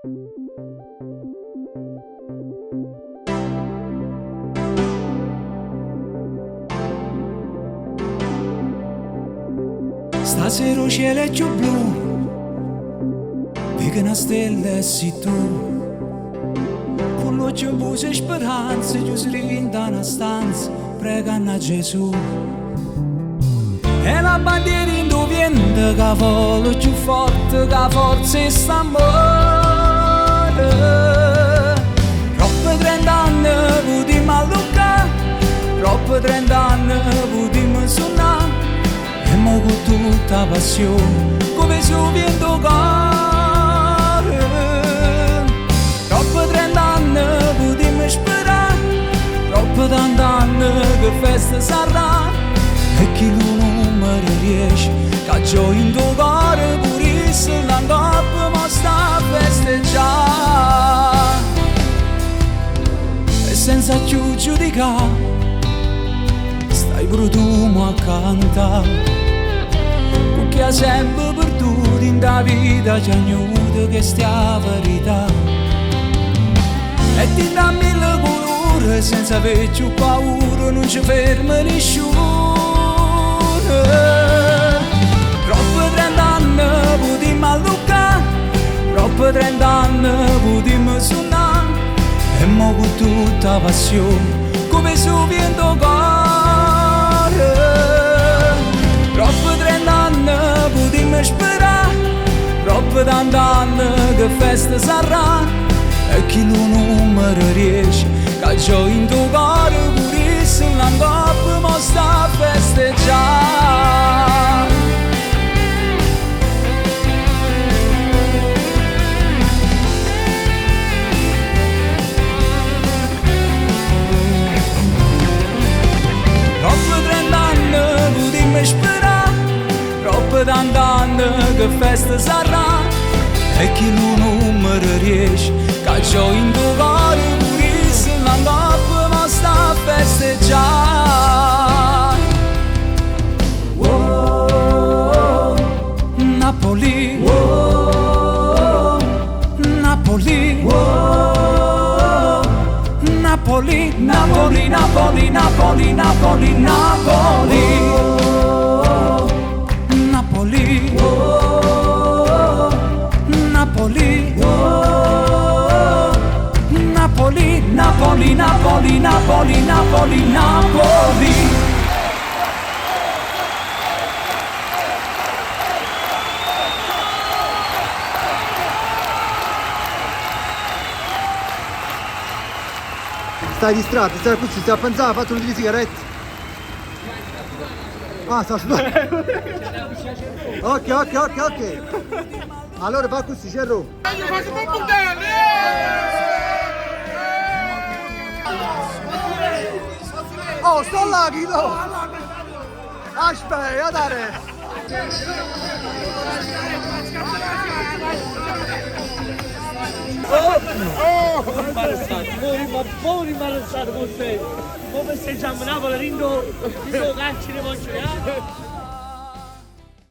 Stasera il cielo è più blu, vedi una stella e sei tu. Con l'occhio in busa e speranza, chiusi in una stanza, pregano a Gesù. E la bandiera in due vento che vola più forte che forza e s'amore. Troppo 30 anni potremmo allucare, troppo 30 anni potremmo suonare. E mo con tutta passione, come su vento cade. Troppo 30 anni potremmo sperare, troppo tanti anni che festa sarà. E chi non mi riesce, che gioia in tuo cuore pure se l'angoppo ma sta a festeggiare. E senza più giudicare, stai pure tu a cantare. Che ha sempre perduto in da vita c'è ignuto che stia verità. E ti dà mille colori senza aver più paura, non ci ferma nessuno. Troppo 30 anni potremmo allucare, troppo 30 anni potremmo suonare. E mo con tutta passione, come su vento corre. Troppo 30 anni potremmo sperare, troppo tanti anni che festa sarà. E chi non mi riesce, che gioia in tuo cuore pure se l'angoppo ma sta a festeggiare. Troppo 30 anni potremmo sperare, troppo tanti anni che festa sarà. E chi non mi riesce, che gioia in tuo cuore pure se l'angoppo ma sta a festeggiare. Oh, Napoli, oh, Napoli, oh, Napoli, Napoli, Napoli, Napoli, Napoli, Napoli. Napoli, Napoli, Napoli, Napoli, Napoli, Napoli, Napoli, Napoli. Stai distratto, stai così, stai a pensare, ha fatto un di sigarette. Ah, sta sudando. Ok. Allora va così, Cerro. Oh, sto là, Guido! Aspetta, dare! Buon imbarazzato con te! Come festeggiamo Napoli, rindo calci di voce,